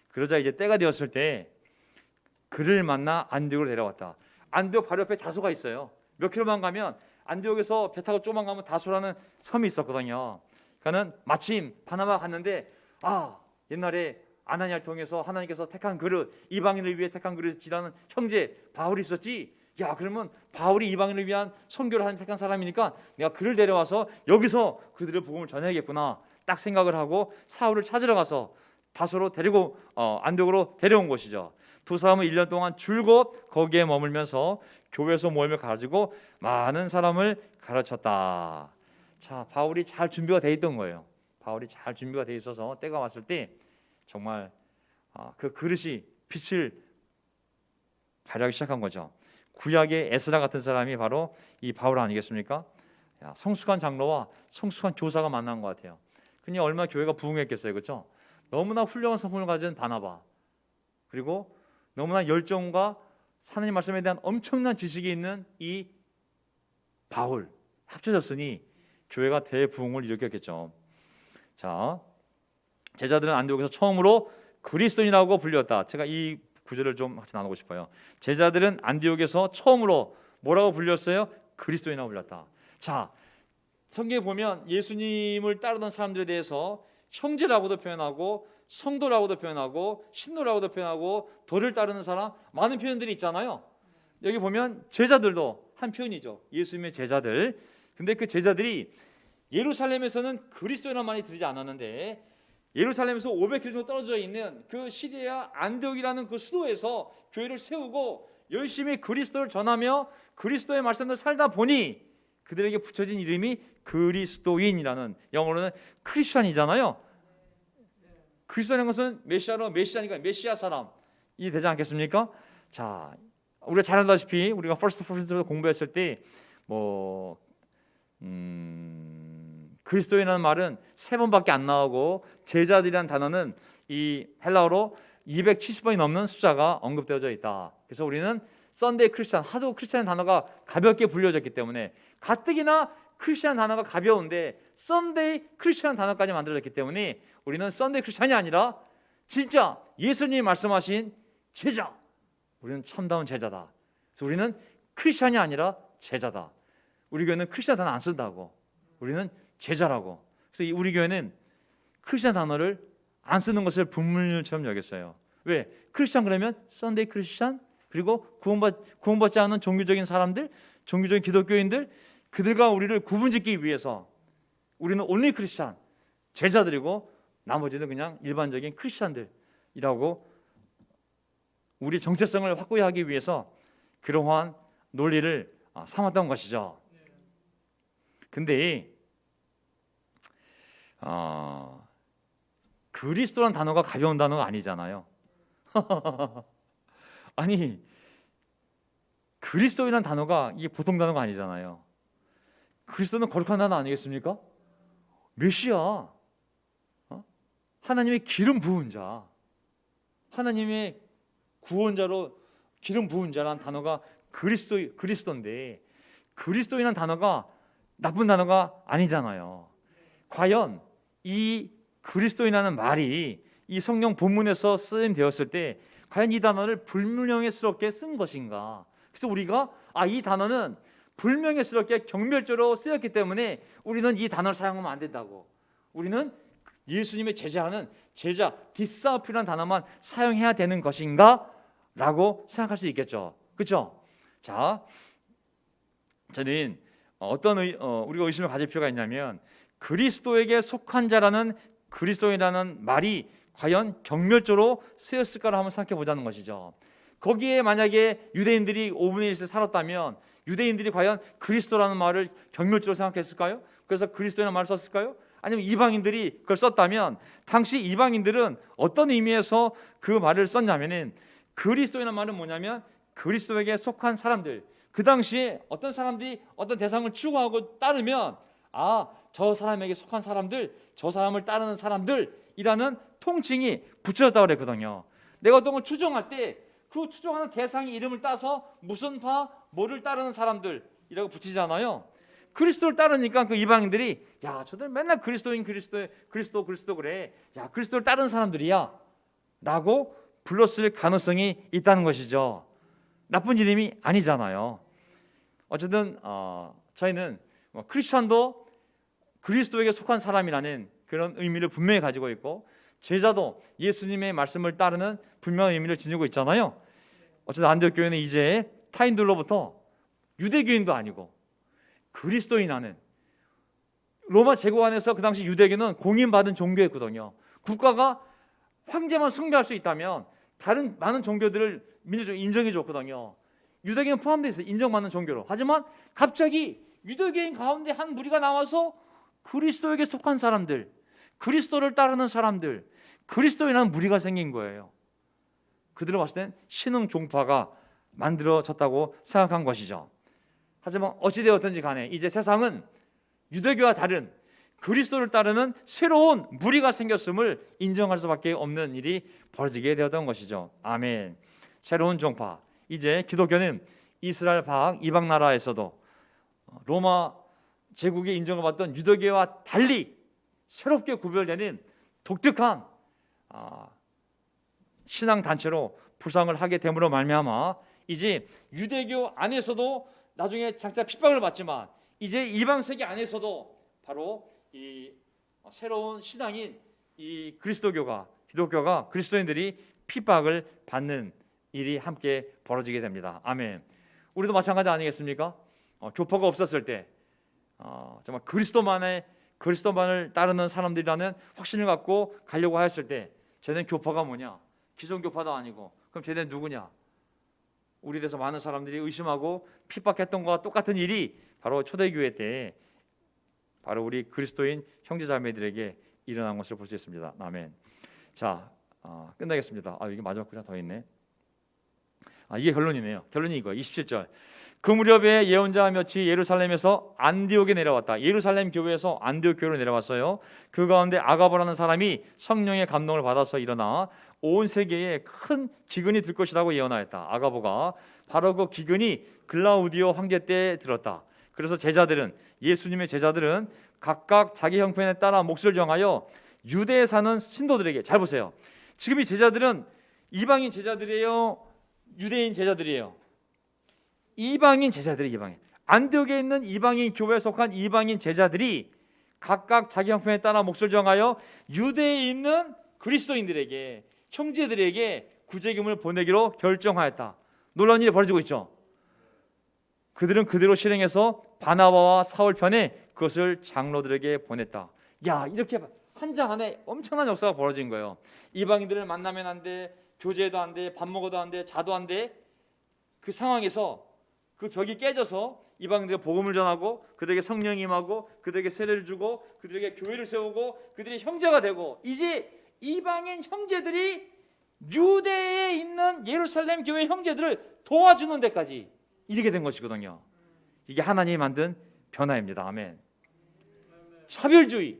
Speaker 1: 그러자 이제 때가 되었을 때 그를 만나 안디옥으로 데려왔다. 안디옥 바로 옆에 다소가 있어요. 몇 킬로만 가면 안디옥에서 배 타고 조금만 가면 다소라는 섬이 있었거든요. 그러니까는 마침 바나바가 갔는데, 아, 옛날에 아나니아를 통해서 하나님께서 택한 그릇, 이방인을 위해 택한 그릇이라는 형제 바울이 있었지. 야, 그러면 바울이 이방인을 위한 선교를 하는 택한 사람이니까 내가 그를 데려와서 여기서 그들의 복음을 전해야겠구나 딱 생각을 하고 사울을 찾으러 가서 다소로 데리고 안디옥으로 데려온 것이죠. 두 사람은 1년 동안 줄곧 거기에 머물면서 교회에서 모임을 가지고 많은 사람을 가르쳤다. 자, 바울이 잘 준비가 돼 있던 거예요. 바울이 잘 준비가 돼 있어서 때가 왔을 때 정말 그 그릇이 빛을 발하기 시작한 거죠. 구약의 에스라 같은 사람이 바로 이 바울 아니겠습니까? 성숙한 장로와 성숙한 교사가 만난 것 같아요. 그냥 얼마나 교회가 부흥했겠어요, 그렇죠? 너무나 훌륭한 성품을 가진 바나바, 그리고 너무나 열정과 하나님 말씀에 대한 엄청난 지식이 있는 이 바울 합쳐졌으니 교회가 대부흥을 일으켰겠죠. 자, 제자들은 안디옥에서 처음으로 그리스도인이라고 불렸다. 제가 이 구절을 좀 같이 나누고 싶어요. 제자들은 안디옥에서 처음으로 뭐라고 불렸어요? 그리스도인이라고 불렸다. 자, 성경에 보면 예수님을 따르던 사람들에 대해서 형제라고도 표현하고 성도라고도 표현하고 신도라고도 표현하고 도를 따르는 사람, 많은 표현들이 있잖아요. 여기 보면 제자들도 한 표현이죠. 예수님의 제자들. 근데 그 제자들이 예루살렘에서는 그리스도인만 많이 들이지 않았는데 예루살렘에서 500km 정도 떨어져 있는 그 시리아 안디옥이라는 그 수도에서 교회를 세우고 열심히 그리스도를 전하며 그리스도의 말씀을 살다 보니 그들에게 붙여진 이름이 그리스도인이라는, 영어로는 크리스천이잖아요. 그리스도라는 것은 메시아로, 메시아니까 메시아 사람이 되지 않겠습니까? 자, 우리가 잘 알다시피 우리가 퍼스트 퍼센트로 공부했을 때 그리스도인이라는 말은 3번밖에 안 나오고 제자들이라는 단어는 이 헬라어로 270번이 넘는 숫자가 언급되어져 있다. 그래서 우리는 썬데이 크리스찬, 하도 크리스찬 단어가 가볍게 불려졌기 때문에 가뜩이나 크리스찬 단어가 가벼운데 썬데이 크리스찬 단어까지 만들어졌기 때문에 우리는 썬데이 크리스찬이 아니라 진짜 예수님이 말씀하신 제자, 우리는 참다운 제자다. 그래서 우리는 크리스찬이 아니라 제자다. 우리 교회는 크리스찬 단어 안 쓴다고, 우리는 제자라고. 그래서 우리 교회는 크리스찬 단어를 안 쓰는 것을 분물처럼 여겼어요. 왜? 크리스찬 그러면 썬데이 크리스찬, 그리고 구원받지 않은 종교적인 사람들, 종교적인 기독교인들, 그들과 우리를 구분짓기 위해서 우리는 온리 크리스찬, 제자들이고 나머지는 그냥 일반적인 크리스찬들이라고 우리 정체성을 확고히 하기 위해서 그러한 논리를 삼았던 것이죠. 근데 그리스도란 단어가 가벼운 단어가 아니잖아요. 아니, 그리스도이란 단어가 이게 보통 단어가 아니잖아요. 그리스도는 거룩한 단어 아니겠습니까? 메시아, 하나님의 기름 부은 자, 하나님의 구원자로 기름 부은 자라는 단어가 그리스도인데 그리스도이란 단어가 나쁜 단어가 아니잖아요. 과연 이 그리스도인이라는 말이 이 성경 본문에서 쓰임되었을 때 과연 이 단어를 불명예스럽게 쓴 것인가? 그래서 우리가 이 단어는 불명예스럽게 경멸조로 쓰였기 때문에 우리는 이 단어를 사용하면 안 된다고, 우리는 예수님의 제자하는 제자, 디사이플이라는 단어만 사용해야 되는 것인가? 라고 생각할 수 있겠죠. 그렇죠? 자, 저는 우리가 의심을 가질 필요가 있냐면 그리스도에게 속한 자라는 그리스도인이라는 말이 과연 경멸조로 쓰였을까를 한번 생각해 보자는 것이죠. 거기에 만약에 유대인들이 5분의 1을 살았다면 유대인들이 과연 그리스도라는 말을 경멸조로 생각했을까요? 그래서 그리스도라는 말을 썼을까요? 아니면 이방인들이 그걸 썼다면 당시 이방인들은 어떤 의미에서 그 말을 썼냐면은 그리스도라는 말은 뭐냐면 그리스도에게 속한 사람들, 그 당시에 어떤 사람들이 어떤 대상을 추구하고 따르면 저 사람에게 속한 사람들, 저 사람을 따르는 사람들이라는 통칭이 붙여졌다고 그랬거든요. 내가 어떤 걸 추종할 때 그 추종하는 대상의 이름을 따서 무슨 파, 뭐를 따르는 사람들이라고 붙이잖아요. 그리스도를 따르니까 그 이방인들이 저들 맨날 그리스도 그래, 그리스도를 따르는 사람들이야 라고 불렀을 가능성이 있다는 것이죠. 나쁜 이름이 아니잖아요. 어쨌든 저희는 크리스천도 그리스도에게 속한 사람이라는 그런 의미를 분명히 가지고 있고 제자도 예수님의 말씀을 따르는 분명한 의미를 지니고 있잖아요. 어쨌든 안디옥 교회는 이제 타인들로부터 유대교인도 아니고 그리스도인 하는, 로마 제국 안에서 그 당시 유대교는 공인받은 종교였거든요. 국가가 황제만 숭배할 수 있다면 다른 많은 종교들을 민주적으로 인정해 줬거든요. 유대교는 포함되어 있어요. 인정받는 종교로. 하지만 갑자기 유대교인 가운데 한 무리가 나와서 그리스도에게 속한 사람들, 그리스도를 따르는 사람들, 그리스도인이라는 무리가 생긴 거예요. 그들을 봤을 땐 신흥 종파가 만들어졌다고 생각한 것이죠. 하지만 어찌되었든지 간에 이제 세상은 유대교와 다른 그리스도를 따르는 새로운 무리가 생겼음을 인정할 수밖에 없는 일이 벌어지게 되었던 것이죠. 아멘. 새로운 종파. 이제 기독교는 이스라엘 밖 이방 나라에서도 로마 제국의 인정을 받던 유대교와 달리 새롭게 구별되는 독특한 신앙 단체로 부상을 하게 됨으로 말미암아 이제 유대교 안에서도 나중에 장차 핍박을 받지만 이제 이방 세계 안에서도 바로 이 새로운 신앙인 이 그리스도교가 기독교가 그리스도인들이 핍박을 받는 일이 함께 벌어지게 됩니다. 아멘. 우리도 마찬가지 아니겠습니까? 교포가 없었을 때 정말 그리스도만을 따르는 사람들이라는 확신을 갖고 가려고 하였을 때 쟤는 교포가 뭐냐? 기존 교파도 아니고 그럼 쟤는 누구냐? 우리 대해서 많은 사람들이 의심하고 핍박했던 것과 똑같은 일이 바로 초대교회 때 바로 우리 그리스도인 형제자매들에게 일어난 것을 볼 수 있습니다. 아멘. 자, 끝나겠습니다. 이게 마지막 구절 더 있네. 이게 결론이네요. 결론이 이거예요. 27절. 그 무렵에 예언자 몇이 예루살렘에서 안디옥에 내려왔다. 예루살렘 교회에서 안디옥 교회로 내려왔어요. 그 가운데 아가보라는 사람이 성령의 감동을 받아서 일어나 온 세계에 큰 기근이 들 것이라고 예언하였다. 아가보가 바로 그 기근이 글라우디오 황제 때 들었다. 그래서 예수님의 제자들은 각각 자기 형편에 따라 몫을 정하여 유대에 사는 신도들에게, 잘 보세요. 지금 이 제자들은 이방인 제자들이에요, 유대인 제자들이에요? 이방인 제자들이 이방인. 안디옥에 있는 이방인 교회에 속한 이방인 제자들이 각각 자기 형편에 따라 몫을 정하여 유대에 있는 그리스도인들에게, 형제들에게 구제금을 보내기로 결정하였다. 놀라운 일이 벌어지고 있죠. 그들은 그대로 실행해서 바나바와 사울 편에 그것을 장로들에게 보냈다. 이렇게 한 장 안에 엄청난 역사가 벌어진 거예요. 이방인들을 만나면 안 돼, 교제도 안 돼, 밥 먹어도 안 돼, 자도 안 돼. 그 상황에서 그 벽이 깨져서 이방인들에게 복음을 전하고 그들에게 성령이 임하고 그들에게 세례를 주고 그들에게 교회를 세우고 그들이 형제가 되고, 이제 이방인 형제들이 유대에 있는 예루살렘 교회 형제들을 도와주는 데까지 이르게 된 것이거든요. 이게 하나님이 만든 변화입니다. 아멘. 차별주의,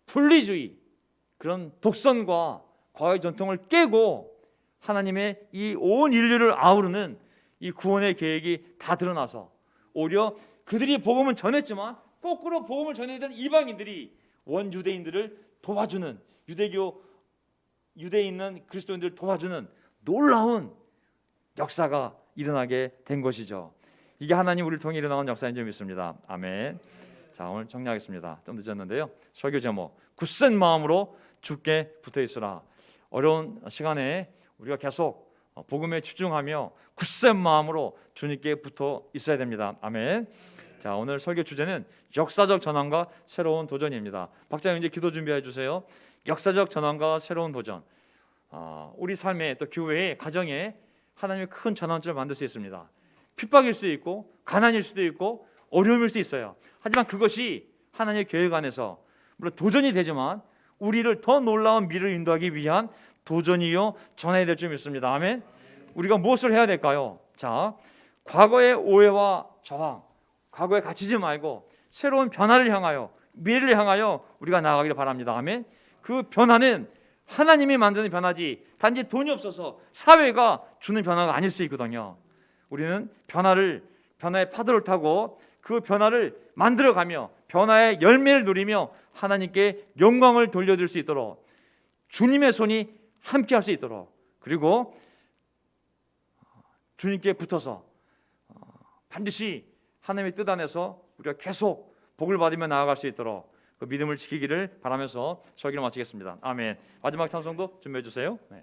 Speaker 1: 분리주의, 그런 독선과 과거의 전통을 깨고 하나님의 이 온 인류를 아우르는 이 구원의 계획이 다 드러나서 오히려 그들이 복음을 전했지만 거꾸로 복음을 전해던 이방인들이 원 유대인들을 도와주는, 유대에 있는 그리스도인들을 도와주는 놀라운 역사가 일어나게 된 것이죠. 이게 하나님 우리를 통해 일어나는 역사인 줄 믿습니다. 아멘. 자, 오늘 정리하겠습니다. 좀 늦었는데요. 설교 제목, 굳센 마음으로 주께 붙어 있으라. 어려운 시간에 우리가 계속 복음에 집중하며 굳센 마음으로 주님께 붙어 있어야 됩니다. 아멘. 자, 오늘 설교 주제는 역사적 전환과 새로운 도전입니다. 박자님 이제 기도 준비해 주세요. 역사적 전환과 새로운 도전. 우리 삶에 또 교회에, 가정에 하나님의 큰 전환점을 만들 수 있습니다. 핍박일 수도 있고 가난일 수도 있고 어려움일 수 있어요. 하지만 그것이 하나님의 계획 안에서 물론 도전이 되지만 우리를 더 놀라운 미래를 인도하기 위한 도전이요 전해야 될 줄 믿습니다. 아멘. 우리가 무엇을 해야 될까요? 자, 과거의 오해와 저항, 과거에 갇히지 말고 새로운 변화를 향하여, 미래를 향하여 우리가 나아가기를 바랍니다. 아멘. 그 변화는 하나님이 만드는 변화지 단지 돈이 없어서 사회가 주는 변화가 아닐 수 있거든요. 우리는 변화의 파도를 타고 그 변화를 만들어가며 변화의 열매를 누리며 하나님께 영광을 돌려드릴 수 있도록 주님의 손이 함께 할 수 있도록, 그리고 주님께 붙어서 반드시 하나님의 뜻 안에서 우리가 계속 복을 받으며 나아갈 수 있도록 그 믿음을 지키기를 바라면서 설교를 마치겠습니다. 아멘. 마지막 찬송도 준비해 주세요. 네.